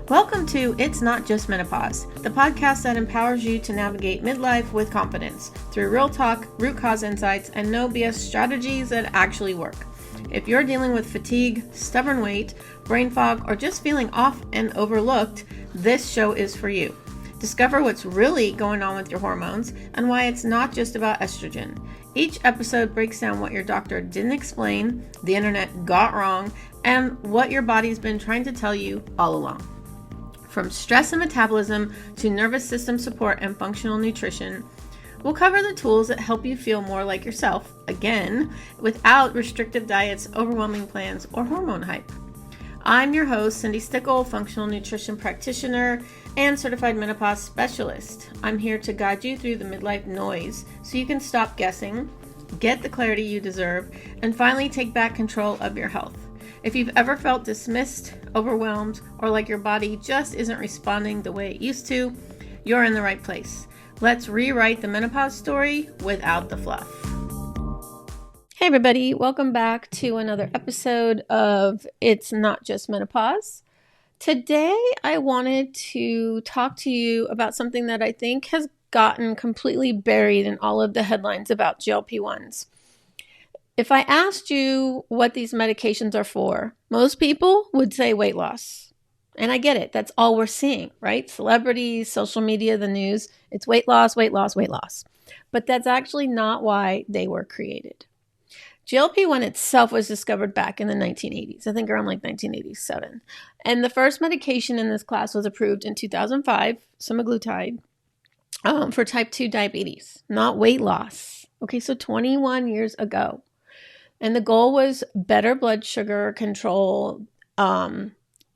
Welcome to It's Not Just Menopause, the podcast that empowers you to navigate midlife with confidence through real talk, root cause insights, and no BS strategies that actually work. If you're dealing with fatigue, stubborn weight, brain fog, or just feeling off and overlooked, this show is for you. Discover what's really going on with your hormones and why it's not just about estrogen. Each episode breaks down what your doctor didn't explain, the internet got wrong, and what your body's been trying to tell you all along. From stress and metabolism to nervous system support and functional nutrition, we'll cover the tools that help you feel more like yourself, again, without restrictive diets, overwhelming plans, or hormone hype. I'm your host, Cindi, functional nutrition practitioner and certified menopause specialist. I'm here to guide you through the midlife noise so you can stop guessing, get the clarity you deserve, and finally take back control of your health. If you've ever felt dismissed, overwhelmed, or like your body just isn't responding the way it used to, you're in the right place. Let's rewrite the menopause story without the fluff. Hey everybody, welcome back to another episode of It's Not Just Menopause. Today I wanted to talk to you about something that I think has gotten completely buried in all of the headlines about GLP-1s. If I asked you what these medications are for, most people would say weight loss. And I get it. That's all we're seeing, right? Celebrities, social media, the news. It's weight loss, weight loss, weight loss. But that's actually not why they were created. GLP-1 itself was discovered back in the 1980s. I think around like 1987. And the first medication in this class was approved in 2005, semaglutide, for type 2 diabetes, not weight loss. Okay, so 21 years ago. And the goal was better blood sugar control. So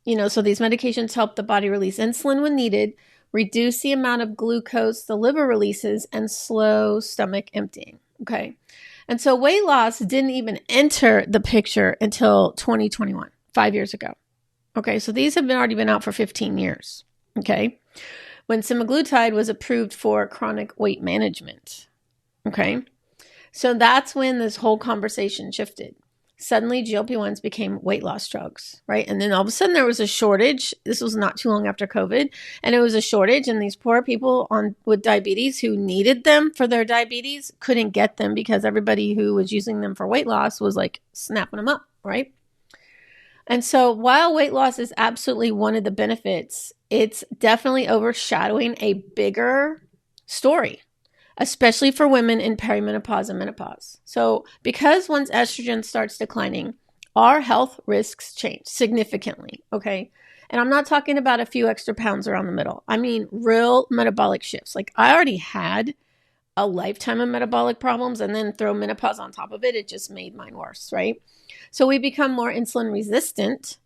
these medications help the body release insulin when needed, reduce the amount of glucose the liver releases, and slow stomach emptying. Okay. And so weight loss didn't even enter the picture until 2021, 5 years ago. Okay. So these have already been out for 15 years. Okay. When semaglutide was approved for chronic weight management. Okay. So that's when this whole conversation shifted. Suddenly, GLP-1s became weight loss drugs, right? And then all of a sudden there was a shortage. This was not too long after COVID. And it was a shortage. And these poor people with diabetes who needed them for their diabetes couldn't get them because everybody who was using them for weight loss was like snapping them up, right? And so while weight loss is absolutely one of the benefits, it's definitely overshadowing a bigger story, especially for women in perimenopause and menopause. So because once estrogen starts declining, our health risks change significantly, okay? And I'm not talking about a few extra pounds around the middle. I mean real metabolic shifts. Like I already had a lifetime of metabolic problems and then throw menopause on top of it. It just made mine worse, right? So we become more insulin resistant.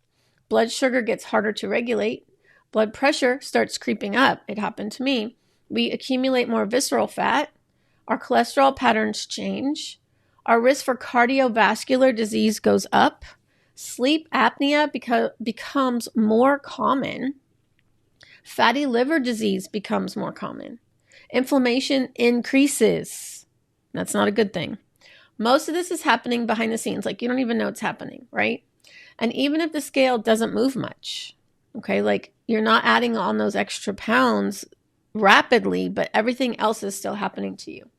Blood sugar gets harder to regulate. Blood pressure starts creeping up. It happened to me. We accumulate more visceral fat. Our cholesterol patterns change. Our risk for cardiovascular disease goes up. Sleep apnea becomes more common. Fatty liver disease becomes more common. Inflammation increases. That's not a good thing. Most of this is happening behind the scenes. Like you don't even know it's happening, right? And even if the scale doesn't move much, okay, like you're not adding on those extra pounds rapidly, but everything else is still happening to you.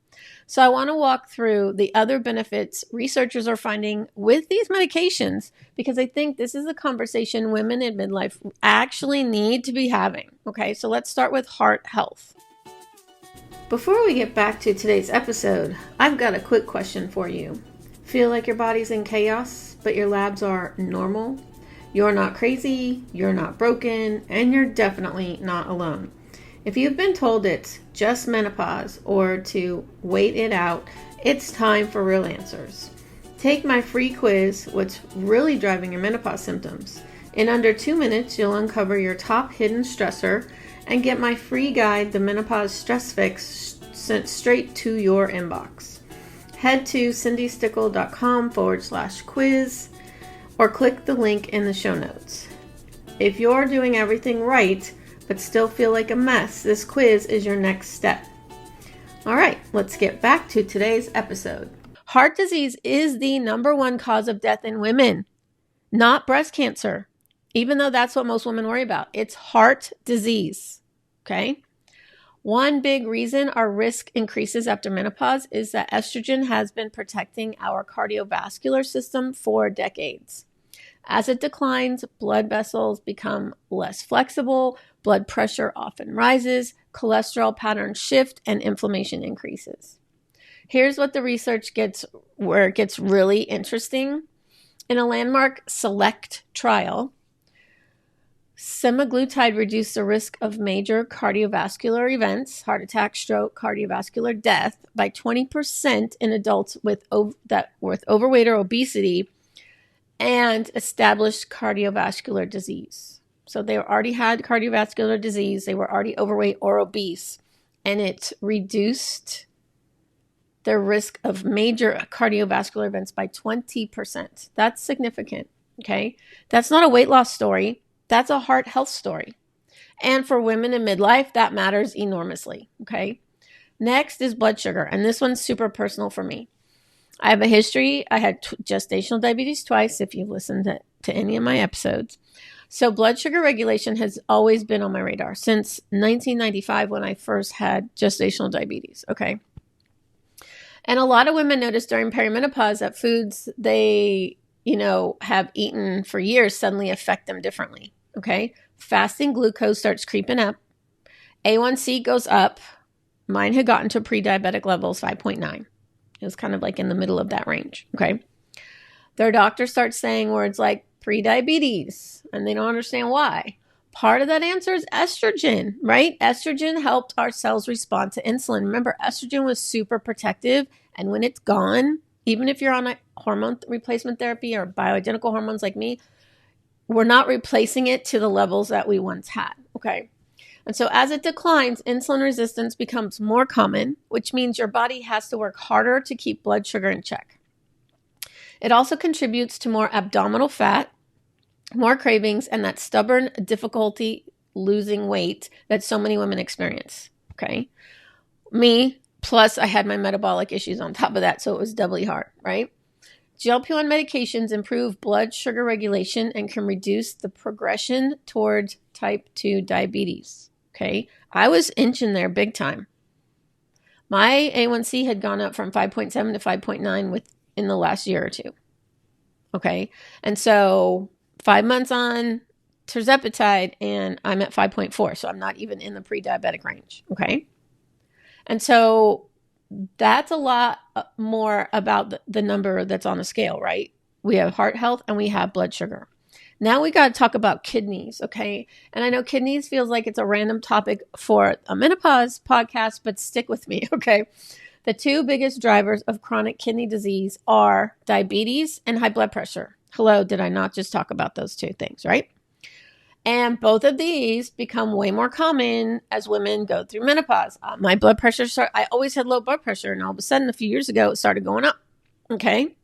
So I want to walk through the other benefits researchers are finding with these medications, because I think this is a conversation women in midlife actually need to be having. Okay, so let's start with heart health. Before we get back to today's episode, I've got a quick question for you. Feel like your body's in chaos, but your labs are normal? You're not crazy, you're not broken, and you're definitely not alone. If you've been told it's just menopause or to wait it out, it's time for real answers. Take my free quiz, What's Really Driving Your Menopause Symptoms. In under 2 minutes, you'll uncover your top hidden stressor and get my free guide, The Menopause Stress Fix, sent straight to your inbox. Head to cindistickle.com/quiz or click the link in the show notes. If you're doing everything right, but still feel like a mess, this quiz is your next step. All right, let's get back to today's episode. Heart disease is the number one cause of death in women, not breast cancer. even though that's what most women worry about. It's heart disease, okay? One big reason our risk increases after menopause is that estrogen has been protecting our cardiovascular system for decades. As it declines, blood vessels become less flexible, blood pressure often rises, cholesterol patterns shift, and inflammation increases. Here's what the research where it gets really interesting. In a landmark SELECT trial, semaglutide reduced the risk of major cardiovascular events, heart attack, stroke, cardiovascular death, by 20% in adults with overweight or obesity and established cardiovascular disease. So they already had cardiovascular disease, they were already overweight or obese, and it reduced their risk of major cardiovascular events by 20%. That's significant, okay? That's not a weight loss story. That's a heart health story. And for women in midlife, that matters enormously, okay? Next is blood sugar, and this one's super personal for me. I have a history. I had gestational diabetes twice, if you've listened to any of my episodes. So blood sugar regulation has always been on my radar since 1995 when I first had gestational diabetes, okay? And a lot of women notice during perimenopause that foods they, have eaten for years suddenly affect them differently, okay? Fasting glucose starts creeping up. A1C goes up. Mine had gotten to pre-diabetic levels, 5.9. It was kind of like in the middle of that range, okay? Their doctor starts saying words like pre-diabetes, and they don't understand why. Part of that answer is estrogen, right? Estrogen helped our cells respond to insulin. Remember, estrogen was super protective, and when it's gone, even if you're on a hormone replacement therapy or bioidentical hormones like me, we're not replacing it to the levels that we once had, okay? And so as it declines, insulin resistance becomes more common, which means your body has to work harder to keep blood sugar in check. It also contributes to more abdominal fat, more cravings, and that stubborn difficulty losing weight that so many women experience, okay? Me, plus I had my metabolic issues on top of that, so it was doubly hard, right? GLP-1 medications improve blood sugar regulation and can reduce the progression towards type 2 diabetes. Okay, I was inching there big time. My A1C had gone up from 5.7 to 5.9 within the last year or two. Okay, and so 5 months on tirzepatide and I'm at 5.4, so I'm not even in the pre-diabetic range. Okay, and so that's a lot more about the number that's on the scale, right? We have heart health and we have blood sugar. Now we got to talk about kidneys, okay? And I know kidneys feels like it's a random topic for a menopause podcast, but stick with me, okay? The two biggest drivers of chronic kidney disease are diabetes and high blood pressure. Hello, did I not just talk about those two things, right? And both of these become way more common as women go through menopause. My blood pressure, I always had low blood pressure, and all of a sudden, a few years ago, it started going up, okay?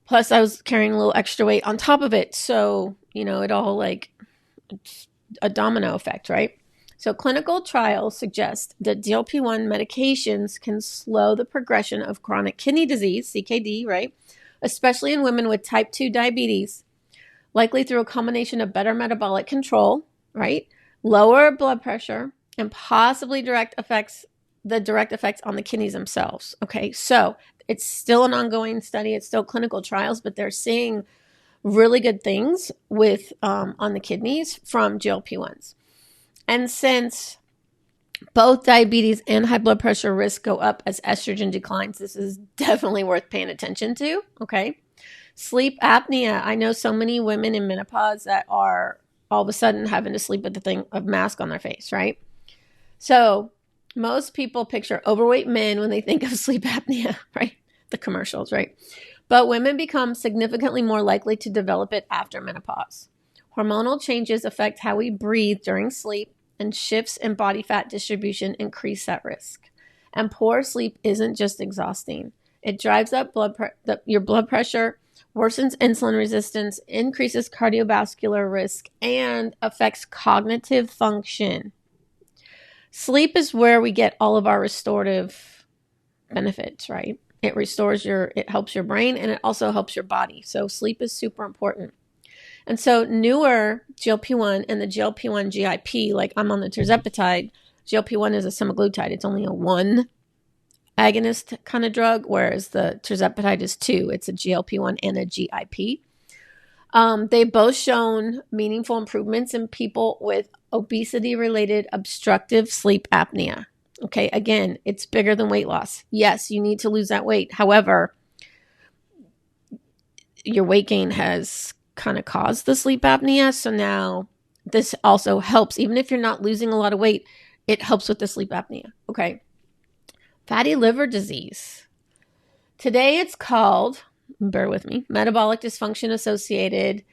Plus, I was carrying a little extra weight on top of it. So, it all it's a domino effect, right? So clinical trials suggest that GLP-1 medications can slow the progression of chronic kidney disease, CKD, right? Especially in women with type 2 diabetes, likely through a combination of better metabolic control, right? Lower blood pressure, and possibly direct effects on the kidneys themselves, okay? So it's still an ongoing study. It's still clinical trials, but they're seeing really good things with on the kidneys from GLP-1s. And since both diabetes and high blood pressure risk go up as estrogen declines, this is definitely worth paying attention to, okay? Sleep apnea. I know so many women in menopause that are all of a sudden having to sleep with a mask on their face, right? So most people picture overweight men when they think of sleep apnea, right? The commercials, right? But women become significantly more likely to develop it after menopause. Hormonal changes affect how we breathe during sleep, and shifts in body fat distribution increase that risk. And poor sleep isn't just exhausting. It drives up your blood pressure, worsens insulin resistance, increases cardiovascular risk, and affects cognitive function. Sleep is where we get all of our restorative benefits, right? It helps your brain, and it also helps your body. So sleep is super important. And so newer GLP-1 and the GLP-1 GIP, like I'm on the tirzepatide, GLP-1 is a semaglutide. It's only a 1 agonist kind of drug, whereas the tirzepatide is 2. It's a GLP-1 and a GIP. They've both shown meaningful improvements in people with obesity-related obstructive sleep apnea. Okay, again, it's bigger than weight loss. Yes, you need to lose that weight. However, your weight gain has kind of caused the sleep apnea. So now this also helps. Even if you're not losing a lot of weight, it helps with the sleep apnea. Okay. Fatty liver disease. Today it's called, bear with me, metabolic dysfunction associated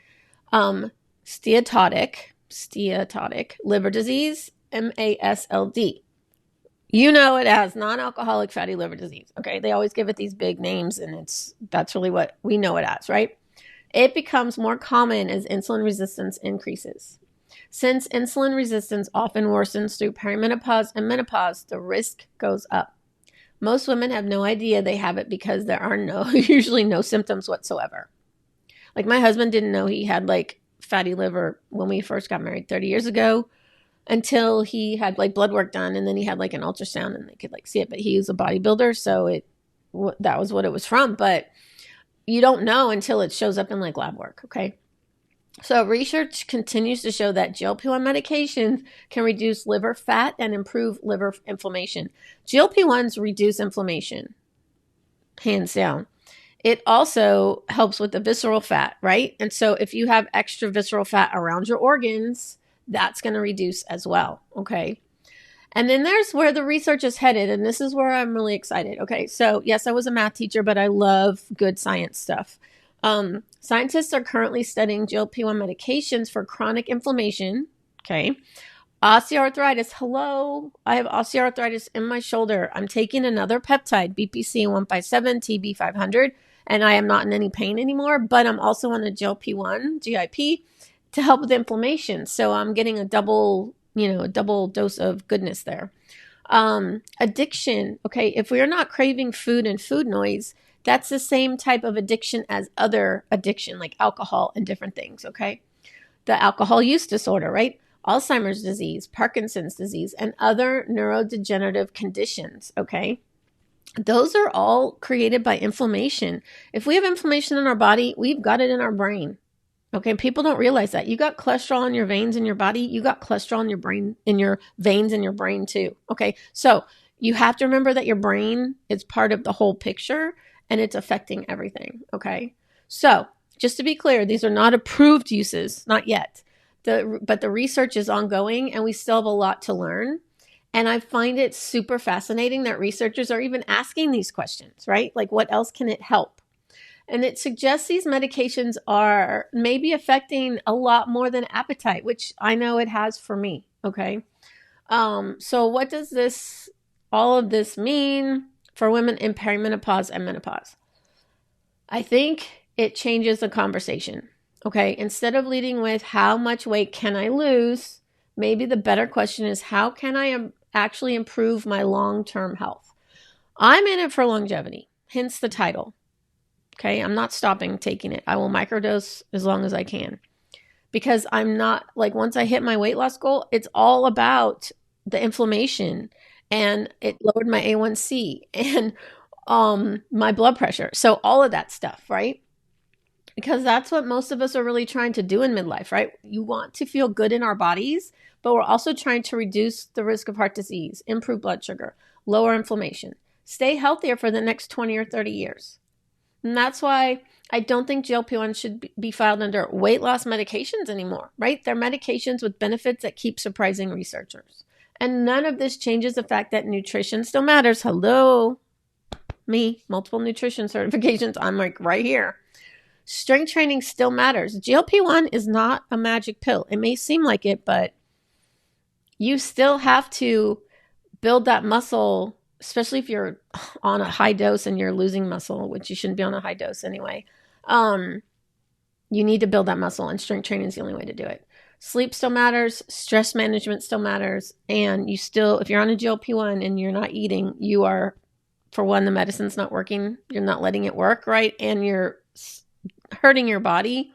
steatotic liver disease, MASLD. You know it as non-alcoholic fatty liver disease. Okay. They always give it these big names, and that's really what we know it as, right? It becomes more common as insulin resistance increases. Since insulin resistance often worsens through perimenopause and menopause, the risk goes up. Most women have no idea they have it because there are usually no symptoms whatsoever. Like my husband didn't know he had like fatty liver when we first got married 30 years ago, until he had like blood work done, and then he had like an ultrasound and they could like see it. But he was a bodybuilder, so that was what it was from. But you don't know until it shows up in like lab work. Okay. So research continues to show that GLP-1 medications can reduce liver fat and improve liver inflammation. GLP-1s reduce inflammation, hands down. It also helps with the visceral fat, right? And so if you have extra visceral fat around your organs, that's going to reduce as well. Okay. And then there's where the research is headed. And this is where I'm really excited. Okay. So yes, I was a math teacher, but I love good science stuff. Scientists are currently studying GLP-1 medications for chronic inflammation. Okay. Osteoarthritis. Hello. I have osteoarthritis in my shoulder. I'm taking another peptide, BPC 157, TB 500, and I am not in any pain anymore, but I'm also on the GLP-1, GIP, to help with inflammation. So I'm getting a double dose of goodness there. Addiction. Okay. If we are not craving food and food noise, that's the same type of addiction as other addiction, like alcohol and different things. Okay. The alcohol use disorder, right? Alzheimer's disease, Parkinson's disease, and other neurodegenerative conditions. Okay. Those are all created by inflammation. If we have inflammation in our body, we've got it in our brain. Okay, people don't realize that. You got cholesterol in your veins in your body. You got cholesterol in your brain, in your veins in your brain too. Okay, so you have to remember that your brain is part of the whole picture and it's affecting everything. Okay, so just to be clear, these are not approved uses, not yet. But the research is ongoing and we still have a lot to learn. And I find it super fascinating that researchers are even asking these questions, right? Like, what else can it help? And it suggests these medications are maybe affecting a lot more than appetite, which I know it has for me. Okay. So what does all of this mean for women in perimenopause and menopause? I think it changes the conversation. Okay. Instead of leading with how much weight can I lose, maybe the better question is how can I actually improve my long-term health? I'm in it for longevity, hence the title. Okay, I'm not stopping taking it. I will microdose as long as I can because I'm not like once I hit my weight loss goal, it's all about the inflammation and it lowered my A1C and my blood pressure. So all of that stuff, right? Because that's what most of us are really trying to do in midlife, right? You want to feel good in our bodies, but we're also trying to reduce the risk of heart disease, improve blood sugar, lower inflammation, stay healthier for the next 20 or 30 years. And that's why I don't think GLP-1 should be filed under weight loss medications anymore, right? They're medications with benefits that keep surprising researchers. And none of this changes the fact that nutrition still matters. Hello, me, multiple nutrition certifications. I'm like right here. Strength training still matters. GLP-1 is not a magic pill. It may seem like it, but you still have to build that muscle, especially if you're on a high dose and you're losing muscle, which you shouldn't be on a high dose anyway. You need to build that muscle, and strength training is the only way to do it. Sleep still matters. Stress management still matters. And if you're on a GLP-1 and you're not eating, you are, for one, the medicine's not working. You're not letting it work, right? And you're hurting your body.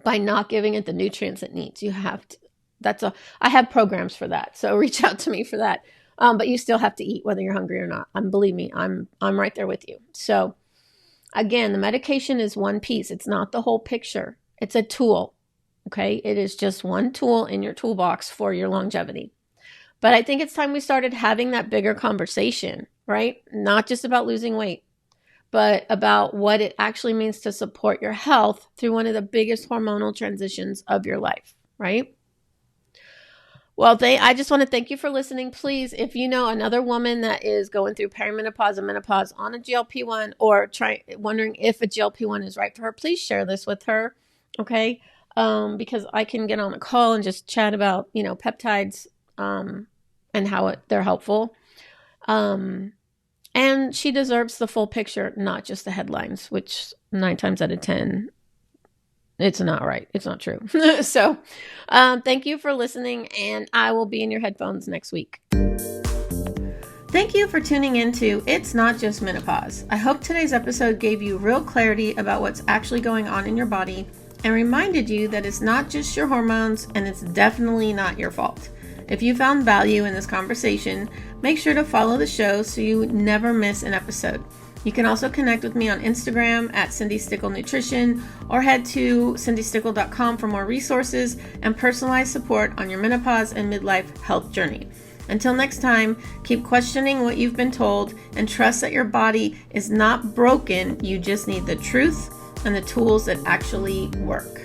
by not giving it the nutrients it needs. You have to, I have programs for that. So reach out to me for that. But you still have to eat whether you're hungry or not. Believe me, I'm right there with you. So again, the medication is one piece. It's not the whole picture. It's a tool. Okay. It is just one tool in your toolbox for your longevity. But I think it's time we started having that bigger conversation, right? Not just about losing weight, but about what it actually means to support your health through one of the biggest hormonal transitions of your life, right? Well, I just want to thank you for listening. Please, if you know another woman that is going through perimenopause and menopause on a GLP-1 or wondering if a GLP-1 is right for her, please share this with her, okay? Because I can get on a call and just chat about, peptides and how they're helpful. And she deserves the full picture, not just the headlines, which 9 times out of 10, it's not right. It's not true. So thank you for listening, and I will be in your headphones next week. Thank you for tuning into It's Not Just Menopause. I hope today's episode gave you real clarity about what's actually going on in your body and reminded you that it's not just your hormones and it's definitely not your fault. If you found value in this conversation, make sure to follow the show so you never miss an episode. You can also connect with me on Instagram at Cindi Stickle Nutrition or head to cindystickle.com for more resources and personalized support on your menopause and midlife health journey. Until next time, keep questioning what you've been told and trust that your body is not broken. You just need the truth and the tools that actually work.